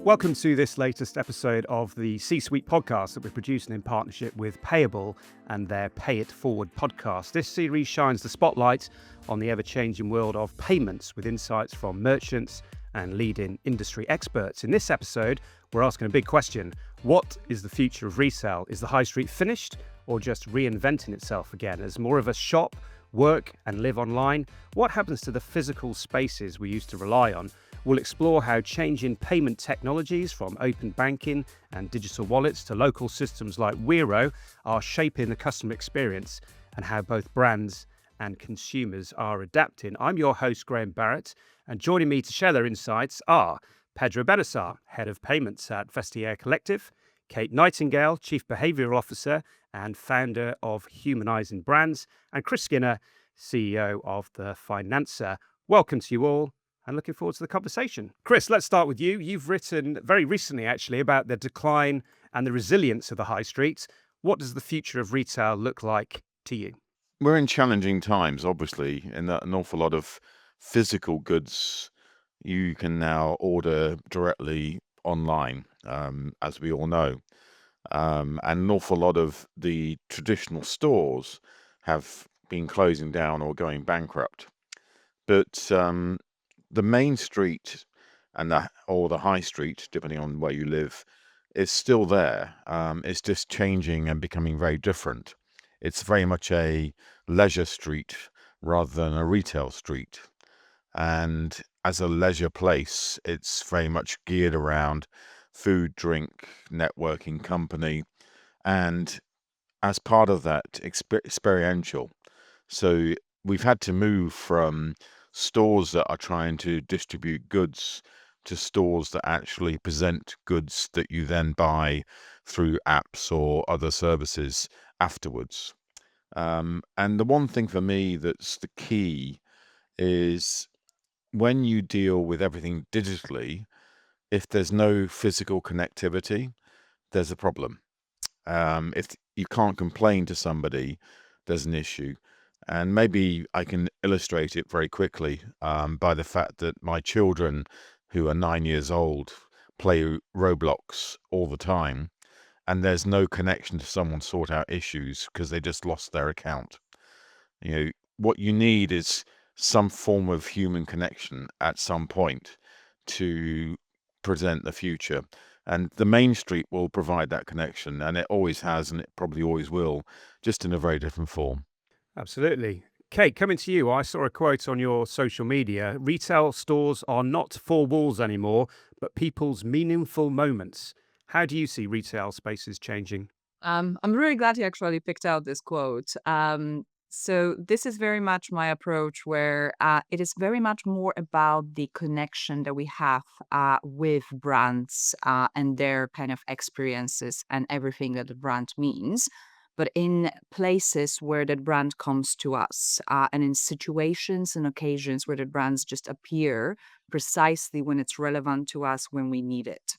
Welcome to this latest episode of the C-Suite podcast that we're producing in partnership with Payable and their Pay It Forward podcast. This series shines the spotlight on the ever-changing world of payments with insights from merchants and leading industry experts. In this episode, we're asking a big question. What is the future of resale? Is the high street finished or just reinventing itself again? As more of us shop, work and live online, what happens to the physical spaces we used to rely on? We'll explore how changing payment technologies from open banking and digital wallets to local systems like Wero are shaping the customer experience and how both brands and consumers are adapting. I'm your host, Graham Barrett, and joining me to share their insights are Pedro Bennasar, Head of Payments at Vestiaire Collective, Kate Nightingale, Chief Behavioural Officer and founder of Humanising Brands, and Chris Skinner, CEO of the Finanser. Welcome to you all. And looking forward to the conversation. Chris, let's start with you. You've written very recently, actually, about the decline and the resilience of the high street. What does the future of retail look like to you? We're in challenging times, obviously, in that an awful lot of physical goods you can now order directly online, as we all know. And an awful lot of the traditional stores have been closing down or going bankrupt. But the main street and the high street, depending on where you live, is still there. It's just changing and becoming very different. It's very much a leisure street rather than a retail street. And as a leisure place, it's very much geared around food, drink, networking, company, and as part of that, experiential. So we've had to move from stores that are trying to distribute goods to stores that actually present goods that you then buy through apps or other services afterwards. And the one thing for me that's the key is when you deal with everything digitally, if there's no physical connectivity, there's a problem. If you can't complain to somebody, there's an issue. And maybe I can illustrate it very quickly by the fact that my children, who are 9 years old, play Roblox all the time, and there's no connection to someone sort out issues because they just lost their account. You know, what you need is some form of human connection at some point to present the future. And the main street will provide that connection, and it always has, and it probably always will, just in a very different form. Absolutely. Kate, coming to you, I saw a quote on your social media. Retail stores are not four walls anymore, but people's meaningful moments. How do you see retail spaces changing? I'm really glad you actually picked out this quote. So this is very much my approach, where it is very much more about the connection that we have with brands and their kind of experiences and everything that the brand means. But in places where that brand comes to us, and in situations and occasions where the brands just appear precisely when it's relevant to us when we need it.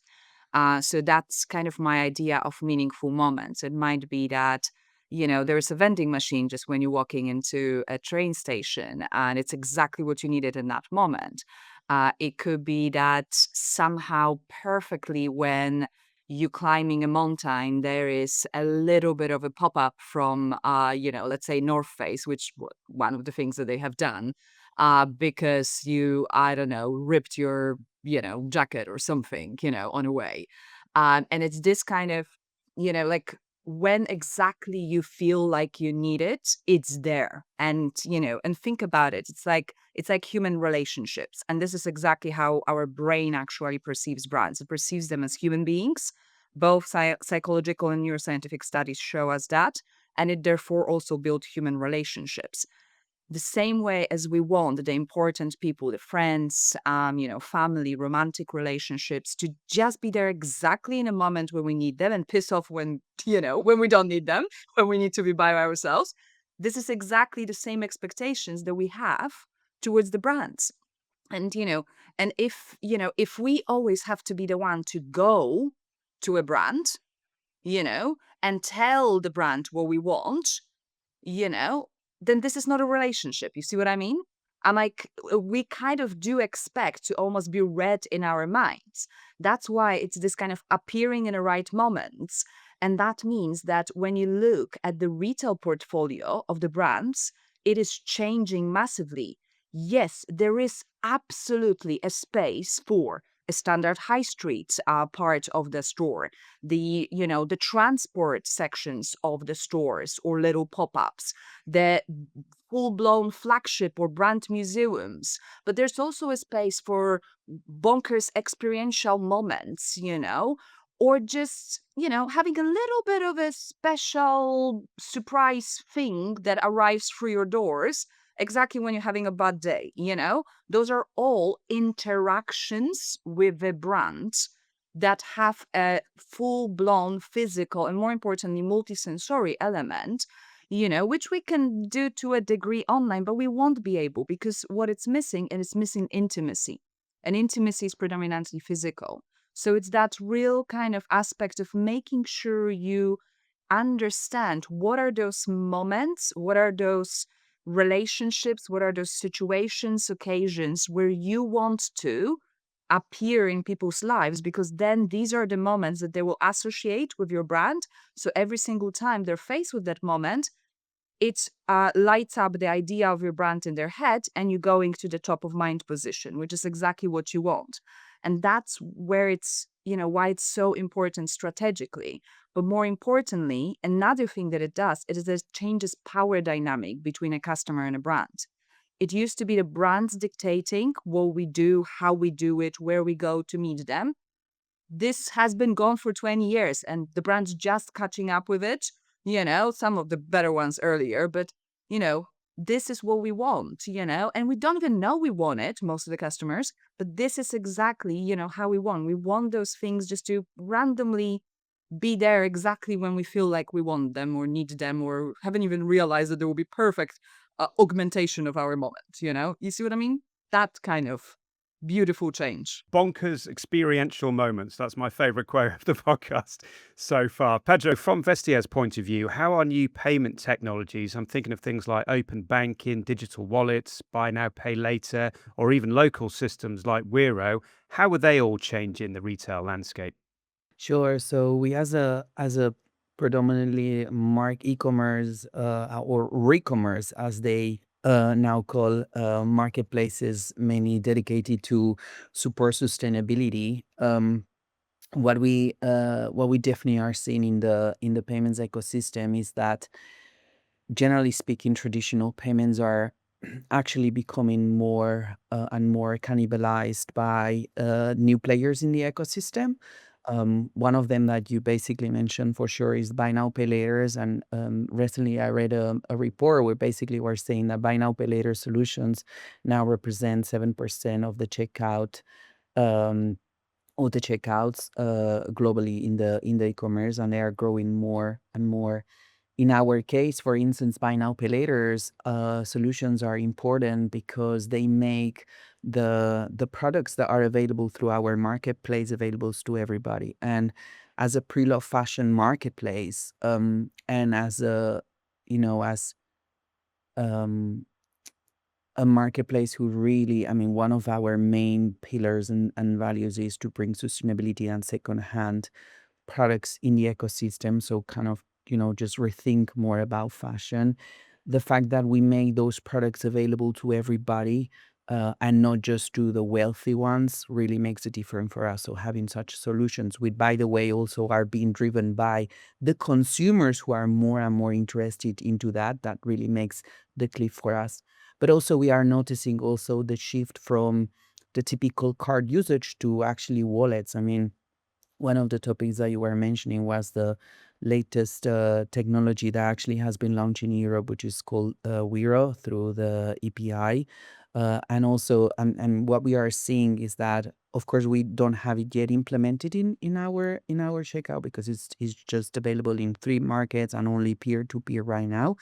So that's kind of my idea of meaningful moments. It might be that, there's a vending machine just when you're walking into a train station and it's exactly what you needed in that moment. It could be that somehow perfectly when you climbing a mountain, there is a little bit of a pop-up from, let's say North Face, which one of the things that they have done, because you, I don't know, ripped your jacket or something, on a way. And it's this kind of, like when exactly you feel like you need it, it's there. And, and think about it. It's like human relationships. And this is exactly how our brain actually perceives brands. It perceives them as human beings. Both psychological and neuroscientific studies show us that. And it therefore also builds human relationships the same way as we want the important people, the friends, family, romantic relationships to just be there exactly in a moment when we need them and piss off when, when we don't need them, when we need to be by ourselves. This is exactly the same expectations that we have towards the brands. And, if we always have to be the one to go to a brand, and tell the brand what we want, then this is not a relationship. You see what I mean? we kind of do expect to almost be read in our minds. That's why it's this kind of appearing in the right moments. And that means that when you look at the retail portfolio of the brands, it is changing massively. Yes, there is absolutely a space for a standard high street part of the store, the transport sections of the stores or little pop-ups, the full-blown flagship or brand museums. But there's also a space for bonkers experiential moments, or just, having a little bit of a special surprise thing that arrives through your doors exactly when you're having a bad day. Those are all interactions with the brand that have a full-blown physical and, more importantly, multisensory element, which we can do to a degree online, but we won't be able, because what it's missing, and it's missing intimacy. And intimacy is predominantly physical. So it's that real kind of aspect of making sure you understand what are those moments, what are those relationships, what are those situations, occasions where you want to appear in people's lives, because then these are the moments that they will associate with your brand. So every single time they're faced with that moment, it lights up the idea of your brand in their head, and you're going to the top of mind position, which is exactly what you want. And that's where it's, why it's so important strategically. But more importantly, another thing that it does, it is it changes power dynamic between a customer and a brand. It used to be the brands dictating what we do, how we do it, where we go to meet them. This has been gone for 20 years, and the brand's just catching up with it. Some of the better ones earlier, but this is what we want, and we don't even know we want it, most of the customers, but this is exactly, how we want. We want those things just to randomly be there exactly when we feel like we want them or need them, or haven't even realized that there will be perfect augmentation of our moment. You see what I mean? That kind of beautiful change. Bonkers experiential moments. That's my favorite quote of the podcast so far. Pedro, from Vestiaire's point of view, how are new payment technologies, I'm thinking of things like open banking, digital wallets, buy now, pay later, or even local systems like Wero, how are they all changing the retail landscape? Sure. So we, as a predominantly e-commerce or re-commerce, as they now call marketplaces, mainly dedicated to support sustainability. What we definitely are seeing in the payments ecosystem is that, generally speaking, traditional payments are actually becoming more and more cannibalized by new players in the ecosystem. One of them that you basically mentioned for sure is buy now, pay laters. And recently I read a report where basically we're saying that buy now, pay later solutions now represent 7% of the checkout. Um, all the checkouts globally in the e-commerce, and they are growing more and more. In our case, for instance, buy now, pay laters solutions are important because they make the products that are available through our marketplace available to everybody. And as a pre-loved fashion marketplace, and as as um, a marketplace who really, I mean, one of our main pillars and values is to bring sustainability and secondhand products in the ecosystem. So kind of, just rethink more about fashion. The fact that we make those products available to everybody and not just to the wealthy ones really makes a difference for us. So having such solutions, which by the way also are being driven by the consumers who are more and more interested into that really makes the click for us. But also we are noticing also the shift from the typical card usage to actually wallets. I mean, one of the topics that you were mentioning was the latest technology that actually has been launched in Europe, which is called Wero through the API. And also, and what we are seeing is that, of course, we don't have it yet implemented in our checkout because it's just available in 3 markets and only peer to peer right now.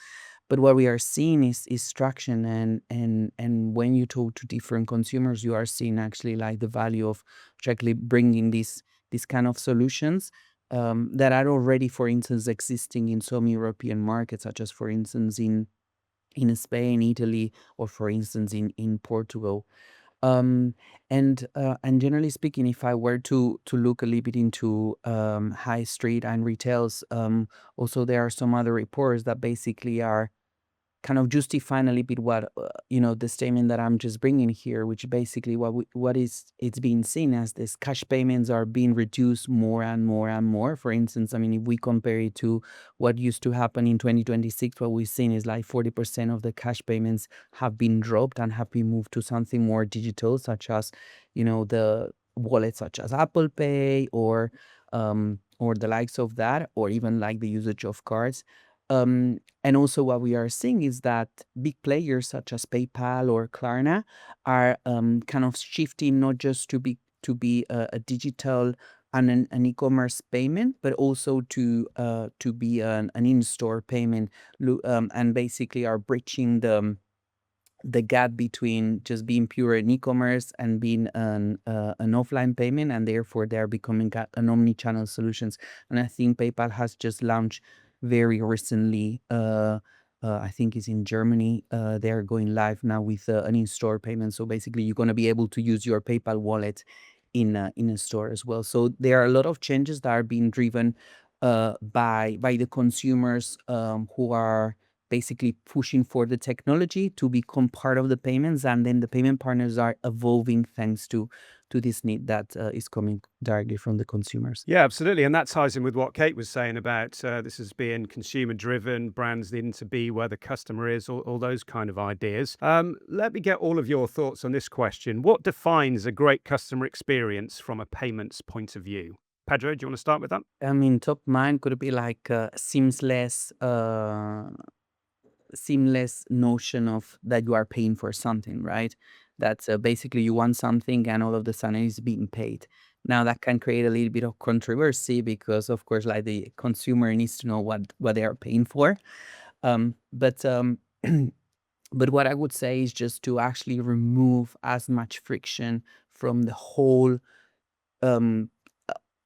But what we are seeing is traction, and when you talk to different consumers, you are seeing actually like the value of actually bringing these kind of solutions that are already, for instance, existing in some European markets, such as, for instance, in Spain, Italy, or for instance in Portugal. Um, and generally speaking, if I were to look a little bit into high street and retails, also there are some other reports that basically are kind of justifying a little bit what the statement that I'm just bringing here, which basically what is it's being seen as this cash payments are being reduced more and more and more. For instance, I mean, if we compare it to what used to happen in 2026, what we've seen is like 40% of the cash payments have been dropped and have been moved to something more digital, such as the wallets such as Apple Pay or the likes of that, or even like the usage of cards. And also what we are seeing is that big players such as PayPal or Klarna are kind of shifting not just to be a digital and an e-commerce payment, but also to be an in-store payment, and basically are bridging the gap between just being pure an e-commerce and being an offline payment, and therefore they're becoming an omni-channel solutions. And I think PayPal has just launched very recently. I think it's in Germany. They're going live now with an in-store payment. So basically, you're going to be able to use your PayPal wallet in a store as well. So there are a lot of changes that are being driven by the consumers, who are basically pushing for the technology to become part of the payments, and then the payment partners are evolving thanks to this need that is coming directly from the consumers. Yeah, absolutely. And that ties in with what Kate was saying about this as being consumer driven, brands needing to be where the customer is, all those kind of ideas. Let me get all of your thoughts on this question. What defines a great customer experience from a payments point of view? Pedro, do you want to start with that? I mean, top mind could be like a seamless notion of that you are paying for something, right? That's basically you want something and all of the sudden it's being paid. Now that can create a little bit of controversy because, of course, like the consumer needs to know what they are paying for. But but what I would say is just to actually remove as much friction from the whole um,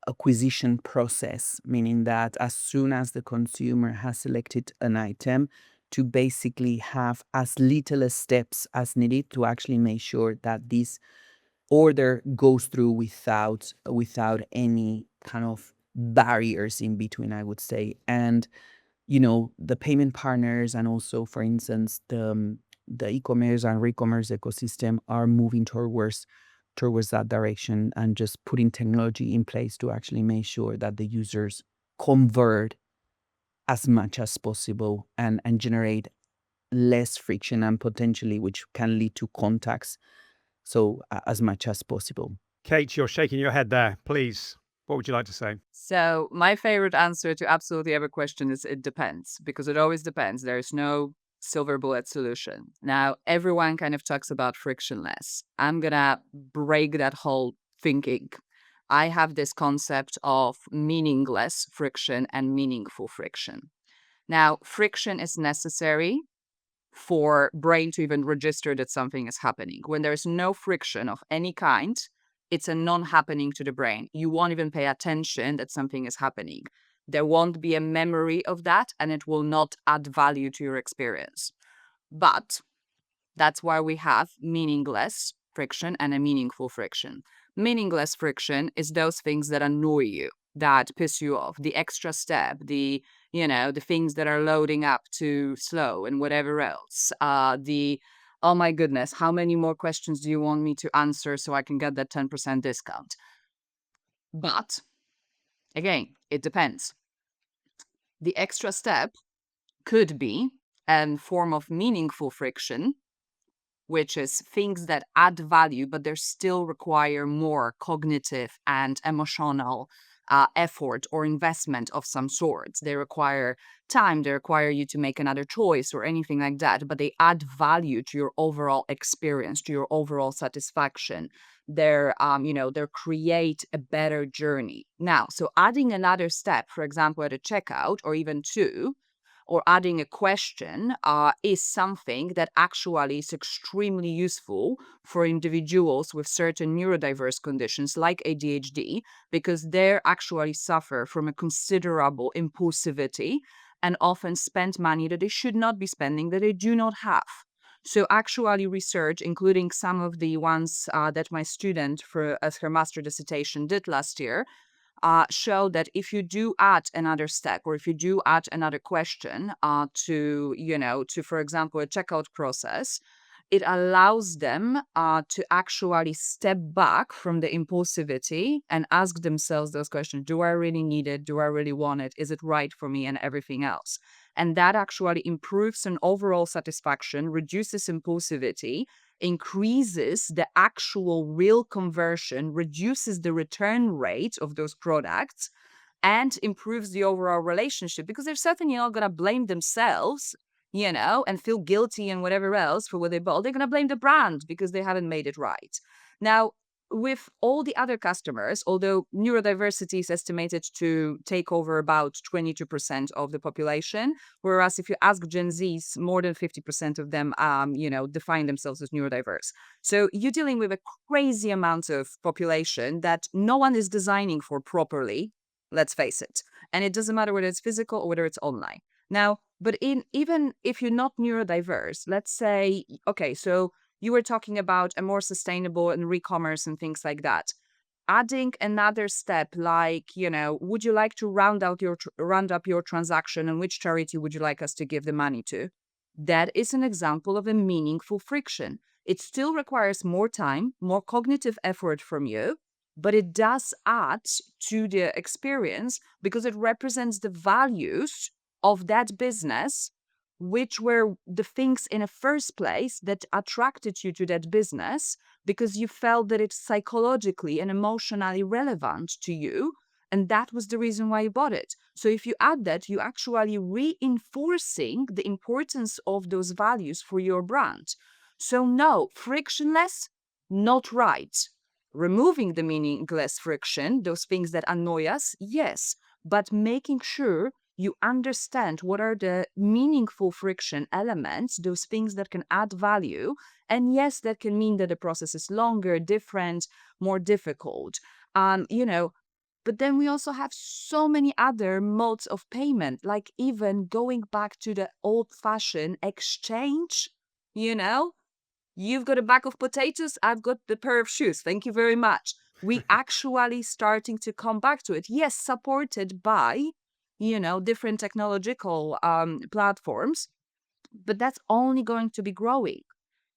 acquisition process, meaning that as soon as the consumer has selected an item, to basically have as little steps as needed to actually make sure that this order goes through without any kind of barriers in between, I would say. And the payment partners and also, for instance, the e-commerce and re-commerce ecosystem are moving towards that direction, and just putting technology in place to actually make sure that the users convert as much as possible and generate less friction, and potentially which can lead to contacts, so as much as possible. Kate, you're shaking your head there. Please, what would you like to say? So my favorite answer to absolutely every question is it depends, because it always depends. There is no silver bullet solution. Now, everyone kind of talks about frictionless. I'm going to break that whole thinking. I have this concept of meaningless friction and meaningful friction. Now, friction is necessary for brain to even register that something is happening. When there's no friction of any kind, it's a non-happening to the brain. You won't even pay attention that something is happening. There won't be a memory of that, and it will not add value to your experience. But that's why we have meaningless friction and a meaningful friction. Meaningless friction is those things that annoy you, that piss you off, the extra step, the things that are loading up too slow and whatever else. Oh my goodness, how many more questions do you want me to answer so I can get that 10% discount? But again, it depends. The extra step could be a form of meaningful friction, which is things that add value, but they still require more cognitive and emotional effort or investment of some sort. They require time, they require you to make another choice or anything like that, but they add value to your overall experience, to your overall satisfaction. They're create a better journey. Now, so adding another step, for example, at a checkout or even two, or adding a question is something that actually is extremely useful for individuals with certain neurodiverse conditions like ADHD, because they actually suffer from a considerable impulsivity and often spend money that they should not be spending, that they do not have. So actually research, including some of the ones that my student as her master dissertation did last year, show that if you do add another step, or if you do add another question to, for example, a checkout process, it allows them to actually step back from the impulsivity and ask themselves those questions. Do I really need it? Do I really want it? Is it right for me? And everything else. And that actually improves an overall satisfaction, reduces impulsivity, increases the actual real conversion, reduces the return rate of those products, and improves the overall relationship, because they're certainly not going to blame themselves, and feel guilty and whatever else for what they bought. They're going to blame the brand because they haven't made it right. Now, with all the other customers, although neurodiversity is estimated to take over about 22% of the population, whereas if you ask Gen Zs, more than 50% of them, define themselves as neurodiverse. So you're dealing with a crazy amount of population that no one is designing for properly, let's face it. And it doesn't matter whether it's physical or whether it's online. Now, but even if you're not neurodiverse, let's say, okay, so you were talking about a more sustainable and re-commerce and things like that. Adding another step, like, would you like to round up your transaction, and which charity would you like us to give the money to? That is an example of a meaningful friction. It still requires more time, more cognitive effort from you, but it does add to the experience because it represents the values of that business, which were the things in the first place that attracted you to that business, because you felt that it's psychologically and emotionally relevant to you. And that was the reason why you bought it. So if you add that, you actually reinforcing the importance of those values for your brand. So no, frictionless, not right. Removing the meaningless friction, those things that annoy us, yes, but making sure you understand what are the meaningful friction elements, those things that can add value. And yes, that can mean that the process is longer, different, more difficult. But then we also have so many other modes of payment, like even going back to the old-fashioned exchange, you know? You've got a bag of potatoes, I've got the pair of shoes. Thank you very much. We actually starting to come back to it. Yes, supported by, different technological platforms, but that's only going to be growing,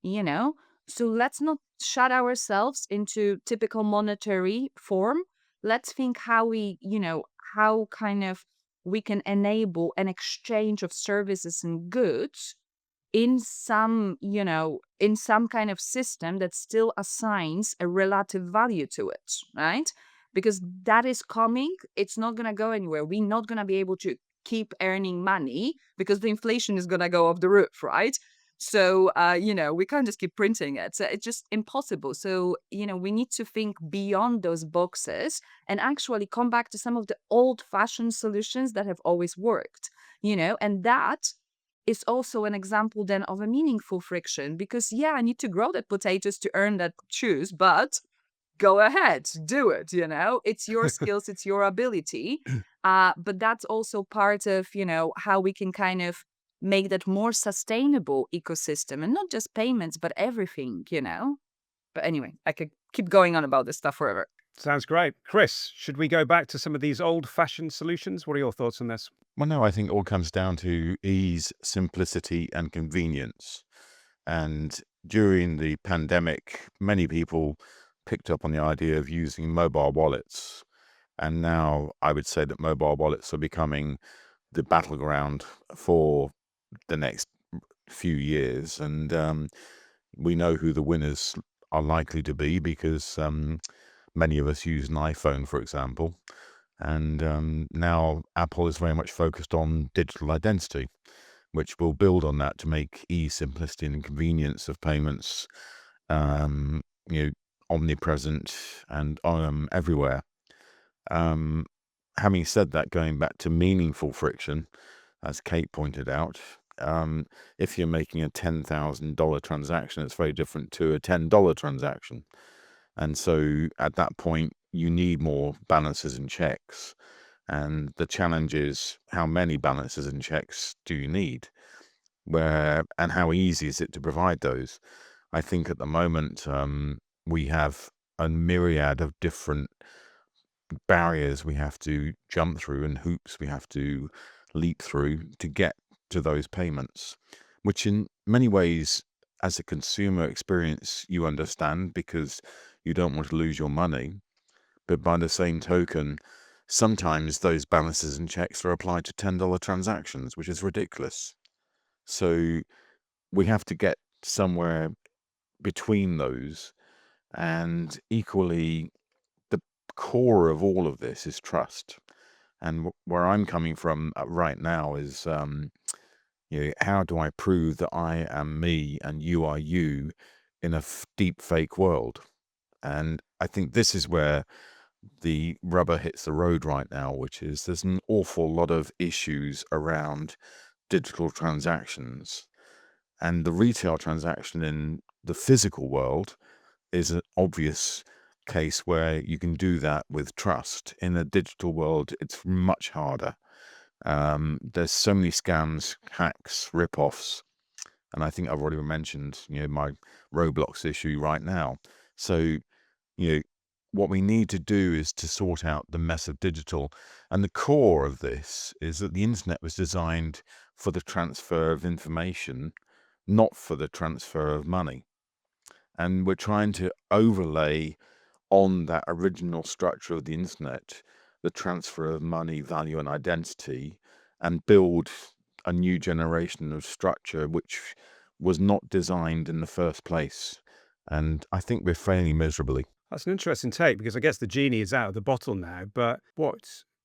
you know? So let's not shut ourselves into typical monetary form. Let's think how how kind of we can enable an exchange of services and goods in some kind of system that still assigns a relative value to it, right? Because that is coming. It's not going to go anywhere. We're not going to be able to keep earning money because the inflation is going to go off the roof, right? So, we can't just keep printing it. So it's just impossible. So, we need to think beyond those boxes and actually come back to some of the old-fashioned solutions that have always worked, and that is also an example then of a meaningful friction, because I need to grow that potatoes to earn that shoes, but go ahead, do it, it's your skills, it's your ability. But that's also part of, how we can kind of make that more sustainable ecosystem, and not just payments, but everything, But anyway, I could keep going on about this stuff forever. Sounds great. Chris, should we go back to some of these old-fashioned solutions? What are your thoughts on this? Well, no, I think it all comes down to ease, simplicity, and convenience. And during the pandemic, many people picked up on the idea of using mobile wallets. And now I would say that mobile wallets are becoming the battleground for the next few years. And we know who the winners are likely to be, because many of us use an iPhone, for example. And now Apple is very much focused on digital identity, which will build on that to make ease, simplicity, and convenience of payments, omnipresent and everywhere. Having said that, going back to meaningful friction, as Kate pointed out, if you're making a $10,000 transaction, it's very different to a $10 transaction. And so at that point, you need more balances and checks. And the challenge is, how many balances and checks do you need? And how easy is it to provide those? I think at the moment we have a myriad of different barriers we have to jump through and hoops we have to leap through to get to those payments, which in many ways, as a consumer experience, you understand because you don't want to lose your money. But by the same token, sometimes those balances and checks are applied to $10 transactions, which is ridiculous. So we have to get somewhere between those. And equally, the core of all of this is trust. And where I'm coming from right now is, how do I prove that I am me and you are you in a deep fake world? And I think this is where the rubber hits the road right now, which is there's an awful lot of issues around digital transactions. And the retail transaction in the physical world is an obvious case where you can do that with trust. In a digital world, it's much harder. There's so many scams, hacks, rip-offs, and I think I've already mentioned, my Roblox issue right now. So, what we need to do is to sort out the mess of digital. And the core of this is that the internet was designed for the transfer of information, not for the transfer of money. And we're trying to overlay on that original structure of the internet the transfer of money, value, and identity, and build a new generation of structure which was not designed in the first place. And I think we're failing miserably. That's an interesting take, because I guess the genie is out of the bottle now. But what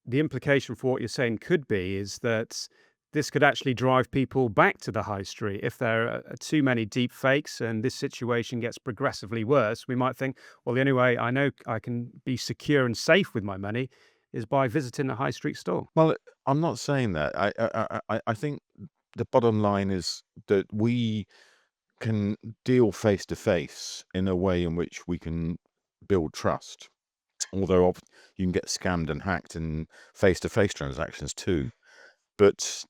the implication for what you're saying could be is that this could actually drive people back to the high street. If there are too many deep fakes and this situation gets progressively worse, we might think, well, the only way I know I can be secure and safe with my money is by visiting a high street store. Well, I'm not saying that. I think the bottom line is that we can deal face to face in a way in which we can build trust. Although you can get scammed and hacked in face to face transactions too. But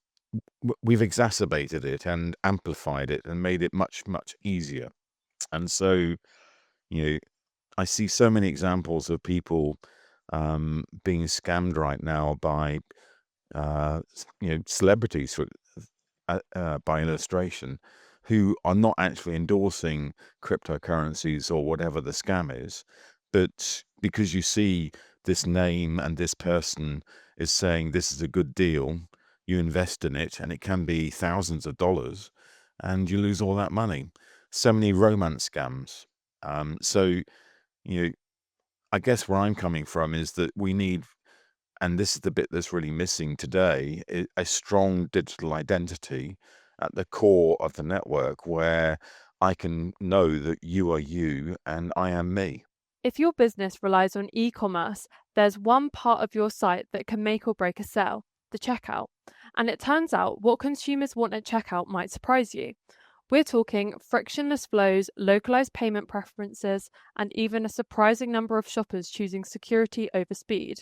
we've exacerbated it and amplified it and made it much, much easier. And so, I see so many examples of people being scammed right now by celebrities, by illustration, who are not actually endorsing cryptocurrencies or whatever the scam is, but because you see this name and this person is saying this is a good deal, you invest in it, and it can be thousands of dollars, and you lose all that money. So many romance scams. So, I guess where I'm coming from is that we need, and this is the bit that's really missing today, a strong digital identity at the core of the network where I can know that you are you and I am me. If your business relies on e-commerce, there's one part of your site that can make or break a sale, the checkout. And it turns out what consumers want at checkout might surprise you. We're talking frictionless flows, localized payment preferences, and even a surprising number of shoppers choosing security over speed.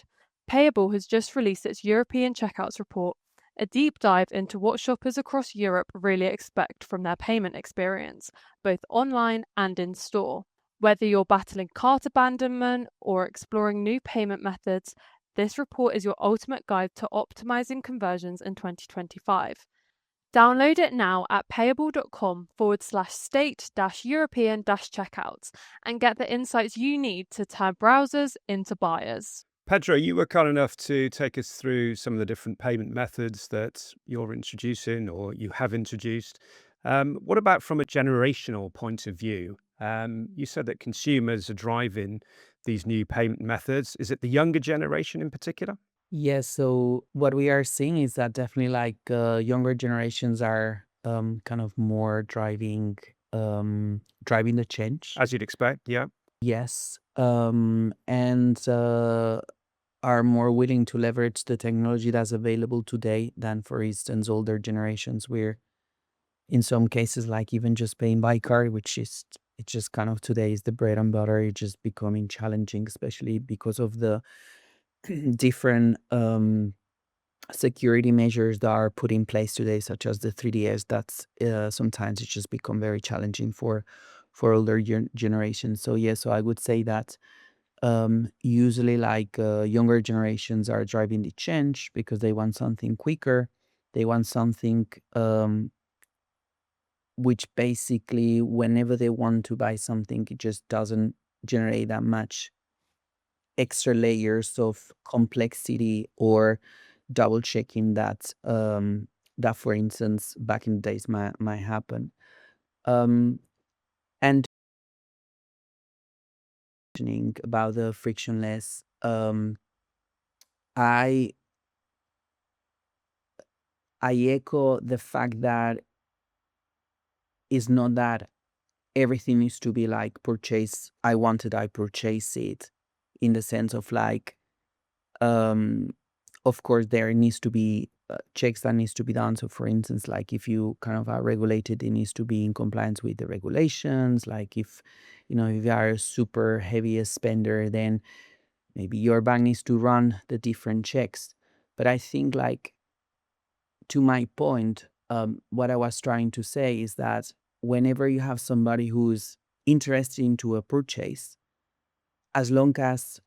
Payable has just released its European checkouts report, a deep dive into what shoppers across Europe really expect from their payment experience, both online and in store. Whether you're battling cart abandonment or exploring new payment methods, this report is your ultimate guide to optimizing conversions in 2025. Download it now at payable.com/state-European-checkouts and get the insights you need to turn browsers into buyers. Pedro, you were kind enough to take us through some of the different payment methods that you're introducing or you have introduced. What about from a generational point of view? You said that consumers are driving these new payment methods. Is it the younger generation in particular? Yes, so what we are seeing is that definitely younger generations are kind of more driving the change. As you'd expect, yeah. Yes, and are more willing to leverage the technology that's available today than, for instance, older generations, where in some cases, like even just paying by card, which is it's just kind of today is the bread and butter, it's just becoming challenging, especially because of the different security measures that are put in place today, such as the 3DS, that's sometimes it's just become very challenging for older generations. So yeah, so I would say that usually like younger generations are driving the change because they want something quicker. They want something which basically whenever they want to buy something, it just doesn't generate that much extra layers of complexity or double checking that that for instance back in the days might happen. And mentioning about the frictionless, I echo the fact that it's not that everything needs to be like purchase. I purchase it, in the sense of like, of course there needs to be checks that needs to be done. So for instance, like if you kind of are regulated, it needs to be in compliance with the regulations. Like if if you are a super heavy spender, then maybe your bank needs to run the different checks. But I think, like, to my point, what I was trying to say is that whenever you have somebody who's interested into a purchase, as long as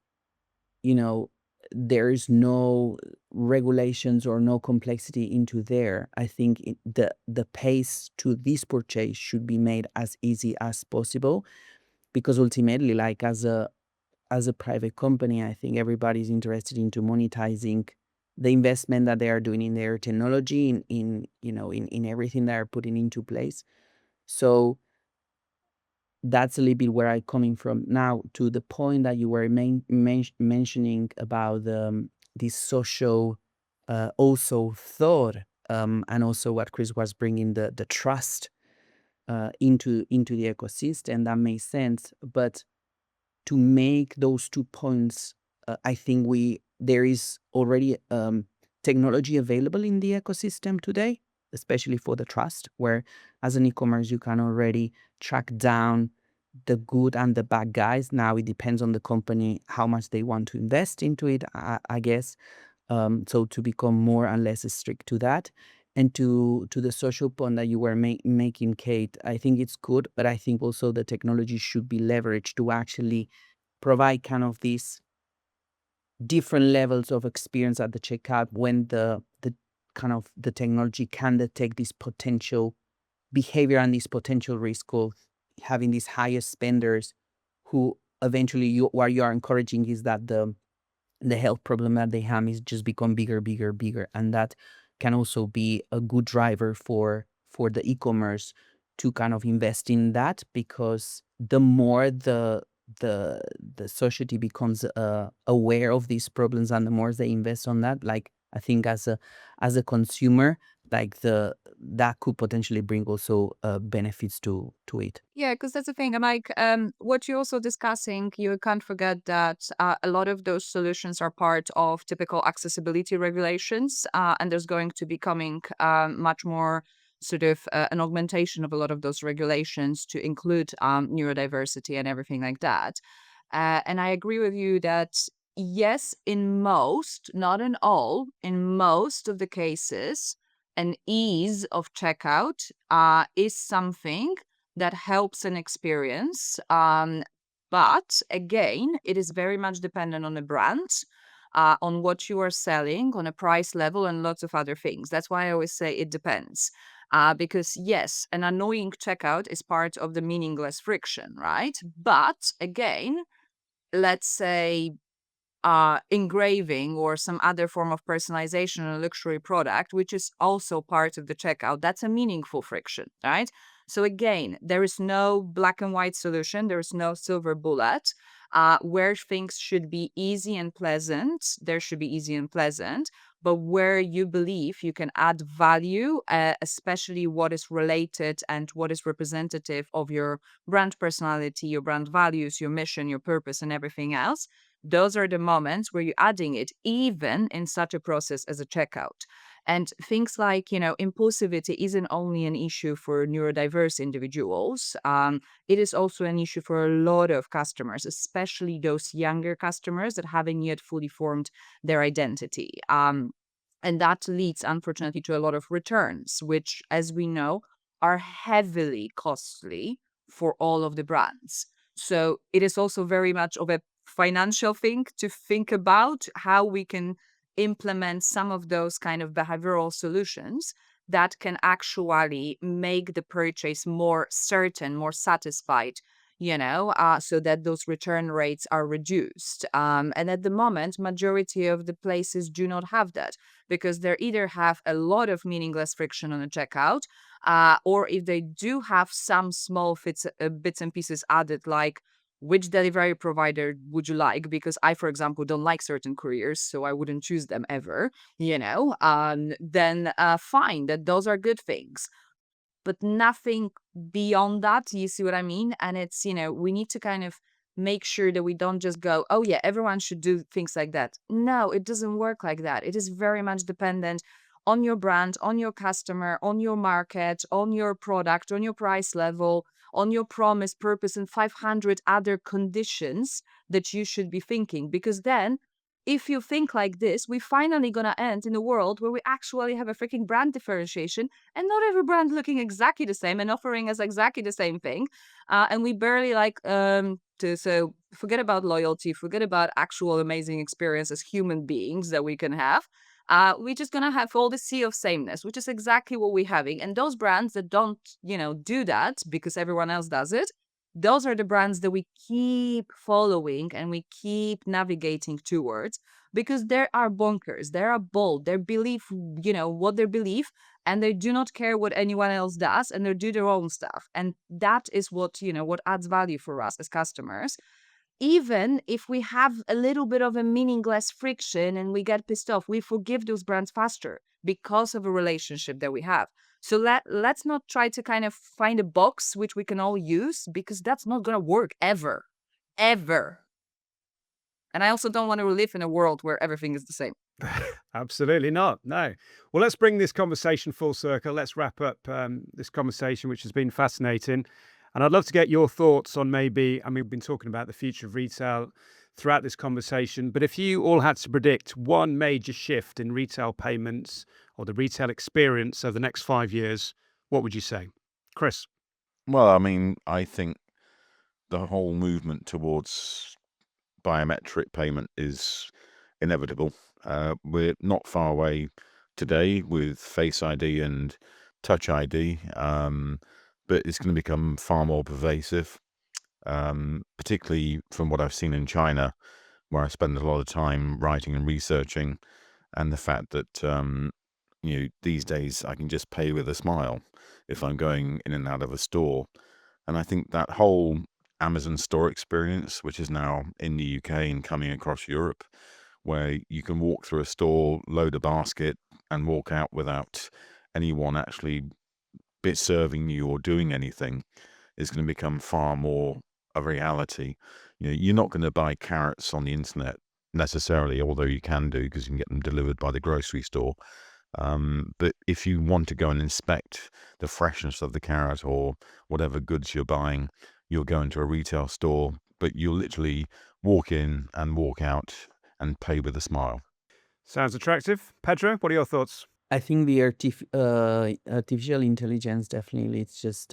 you know there is no regulations or no complexity into there, I think the pace to this purchase should be made as easy as possible, because ultimately, like, as a private company, I think everybody's interested into monetizing the investment that they are doing in their technology, in everything they are putting into place. So that's a little bit where I'm coming from. Now, to the point that you were mentioning about this social also thought, and also what Chris was bringing, the trust into the ecosystem, that makes sense. But to make those 2 points, I think there is already technology available in the ecosystem today, especially for the trust, where as an e-commerce you can already track down the good and the bad guys. Now it depends on the company how much they want to invest into it, I guess. So to become more and less strict to that. And to the social point that you were making, Kate, I think it's good, but I think also the technology should be leveraged to actually provide kind of these different levels of experience at the checkout, when the kind of the technology can detect this potential behavior and this potential risk of having these highest spenders, who eventually what you are encouraging is that the health problem that they have is just become bigger, and that can also be a good driver for the e-commerce to kind of invest in that, because the more the society becomes aware of these problems, and the more they invest on that, like, I think as a consumer, like, that could potentially bring also benefits to it. Yeah, because that's the thing. I'm like, what you're also discussing, you can't forget that a lot of those solutions are part of typical accessibility regulations, and there's going to be coming much more sort of an augmentation of a lot of those regulations to include neurodiversity and everything like that. And I agree with you that yes, in most, not in all, in most of the cases, an ease of checkout is something that helps an experience. But again, it is very much dependent on the brand, on what you are selling, on a price level, and lots of other things. That's why I always say it depends. Because yes, an annoying checkout is part of the meaningless friction, right? But again, let's say engraving or some other form of personalization on a luxury product, which is also part of the checkout, that's a meaningful friction, right? So again, there is no black and white solution. There is no silver bullet. Where things should be easy and pleasant, there should be easy and pleasant. But where you believe you can add value, especially what is related and what is representative of your brand personality, your brand values, your mission, your purpose, and everything else, those are the moments where you're adding it, even in such a process as a checkout. And things like, impulsivity isn't only an issue for neurodiverse individuals. It is also an issue for a lot of customers, especially those younger customers that haven't yet fully formed their identity. And that leads, unfortunately, to a lot of returns, which, as we know, are heavily costly for all of the brands. So it is also very much of a financial thing to think about how we can implement some of those kind of behavioral solutions that can actually make the purchase more certain, more satisfied, so that those return rates are reduced. And at the moment, majority of the places do not have that because they either have a lot of meaningless friction on a checkout, or if they do have some small bits and pieces added, like which delivery provider would you like? Because I, for example, don't like certain couriers, so I wouldn't choose them ever, then fine, that those are good things. But nothing beyond that, you see what I mean? And it's, we need to kind of make sure that we don't just go, oh yeah, everyone should do things like that. No, it doesn't work like that. It is very much dependent on your brand, on your customer, on your market, on your product, on your price level, on your promise, purpose, and 500 other conditions that you should be thinking. Because then, if you think like this, we're finally going to end in a world where we actually have a freaking brand differentiation and not every brand looking exactly the same and offering us exactly the same thing. And we barely so forget about loyalty, forget about actual amazing experience as human beings that we can have. We're just going to have all the sea of sameness, which is exactly what we're having. And those brands that don't, do that because everyone else does it, those are the brands that we keep following and we keep navigating towards because they are bonkers. They are bold. They believe, what they believe, and they do not care what anyone else does, and they do their own stuff. And that is what, what adds value for us as customers. Even if we have a little bit of a meaningless friction and we get pissed off, we forgive those brands faster because of a relationship that we have. So let's not try to kind of find a box which we can all use because that's not going to work ever. Ever. And I also don't want to live in a world where everything is the same. Absolutely not. No. Well, let's bring this conversation full circle. Let's wrap up this conversation, which has been fascinating. And I'd love to get your thoughts on we've been talking about the future of retail throughout this conversation, but if you all had to predict one major shift in retail payments or the retail experience over the next 5 years, what would you say? Chris? Well, I think the whole movement towards biometric payment is inevitable. We're not far away today with Face ID and Touch ID, but it's going to become far more pervasive, particularly from what I've seen in China, where I spend a lot of time writing and researching, and the fact that these days I can just pay with a smile if I'm going in and out of a store. And I think that whole Amazon store experience, which is now in the UK and coming across Europe, where you can walk through a store, load a basket, and walk out without anyone actually serving you or doing anything, is going to become far more a reality. You're not going to buy carrots on the internet necessarily, although you can do because you can get them delivered by the grocery store. But if you want to go and inspect the freshness of the carrot or whatever goods you're buying, you'll go into a retail store, but you'll literally walk in and walk out and pay with a smile. Sounds attractive. Pedro, what are your thoughts? I think the artificial intelligence definitely it's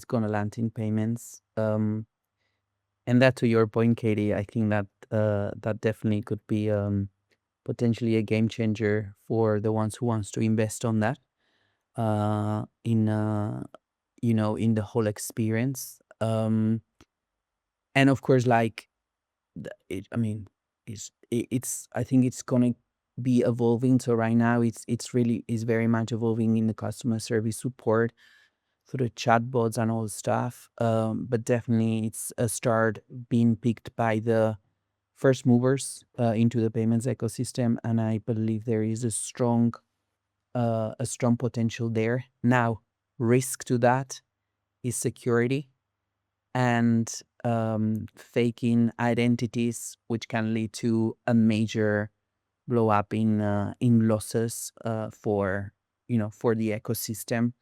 gonna land in payments. And that, to your point, Katie, I think that that definitely could be potentially a game changer for the ones who wants to invest on that in the whole experience. And of course, like it's I think it's gonna be evolving. So right now it's very much evolving in the customer service support through the chatbots and all stuff. But definitely it's a start being picked by the first movers into the payments ecosystem, and I believe there is a strong potential there. Now, risk to that is security, and faking identities, which can lead to a major blow up in losses for the ecosystem.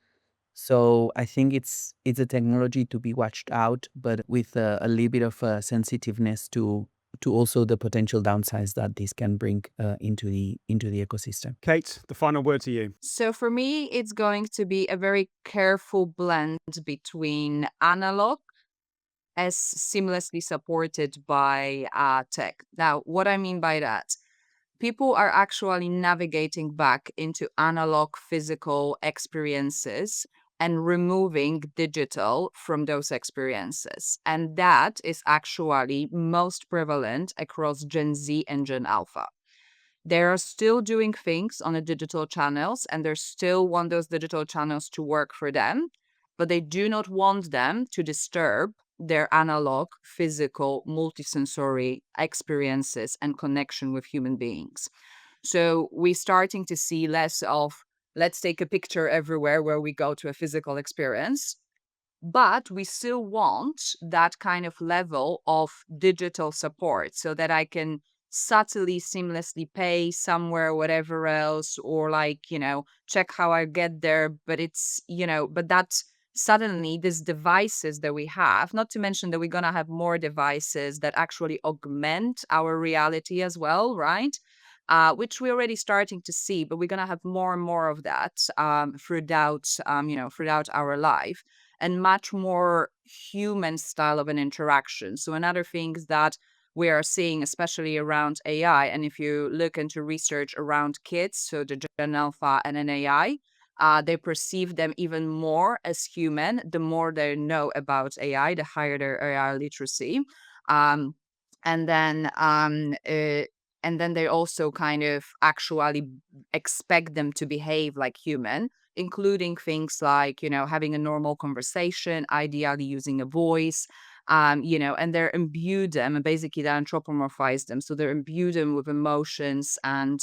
So I think it's a technology to be watched out, but with a little bit of sensitiveness to also the potential downsides that this can bring into the ecosystem. Kate, the final word to you. So for me, it's going to be a very careful blend between analog as seamlessly supported by tech. Now, what I mean by that, people are actually navigating back into analog physical experiences and removing digital from those experiences. And that is actually most prevalent across Gen Z and Gen Alpha. They are still doing things on the digital channels and they still want those digital channels to work for them, but they do not want them to disturb their analog, physical, multisensory experiences and connection with human beings. So we're starting to see less of let's take a picture everywhere where we go to a physical experience, but we still want that kind of level of digital support so that I can subtly, seamlessly pay somewhere, whatever else, or check how I get there. But but that's suddenly these devices that we have, not to mention that we're going to have more devices that actually augment our reality as well, right? Which we're already starting to see, but we're going to have more and more of that throughout our life, and much more human style of an interaction. So another thing that we are seeing, especially around AI, and if you look into research around kids, so the Gen Alpha and an AI, they perceive them even more as human. The more they know about AI, the higher their AI literacy. Um, and then they also kind of actually expect them to behave like human, including things like, having a normal conversation, ideally using a voice, and they're imbued them, and basically they anthropomorphize them. So they're imbued them with emotions and,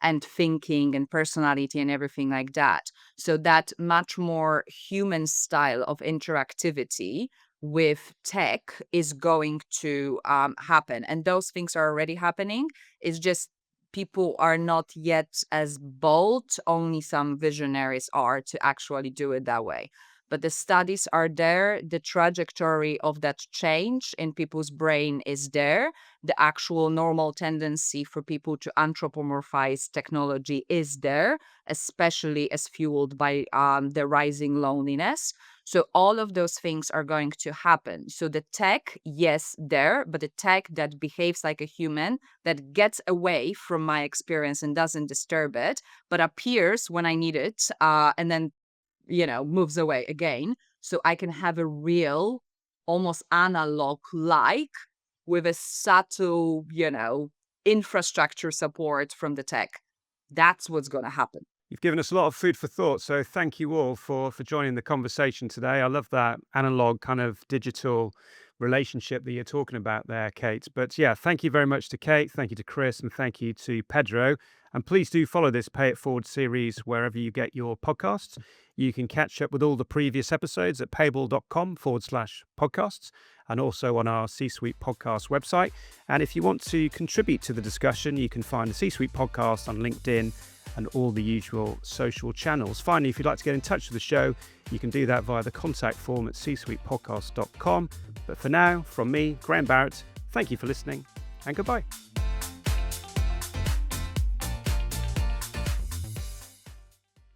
and thinking and personality and everything like that. So that much more human style of interactivity with tech is going to happen. And those things are already happening. It's just people are not yet as bold. Only some visionaries are to actually do it that way. But the studies are there. The trajectory of that change in people's brain is there. The actual normal tendency for people to anthropomorphize technology is there, especially as fueled by the rising loneliness. So all of those things are going to happen. So the tech, yes, there, but the tech that behaves like a human, that gets away from my experience and doesn't disturb it, but appears when I need it, and then moves away again. So I can have a real, almost analog like, with a subtle, infrastructure support from the tech. That's what's going to happen. You've given us a lot of food for thought, so thank you all for joining the conversation today. I love that analog kind of digital relationship that you're talking about there, Kate. But yeah, thank you very much to Kate, thank you to Chris, and thank you to Pedro. And please do follow this Pay It Forward series wherever you get your podcasts. You can catch up with all the previous episodes at payable.com/podcasts and also on our C-Suite podcast website. And if you want to contribute to the discussion, you can find the C-Suite podcast on LinkedIn and all the usual social channels. Finally, if you'd like to get in touch with the show, you can do that via the contact form at csuitepodcast.com. But for now, from me, Graham Barrett, thank you for listening and goodbye.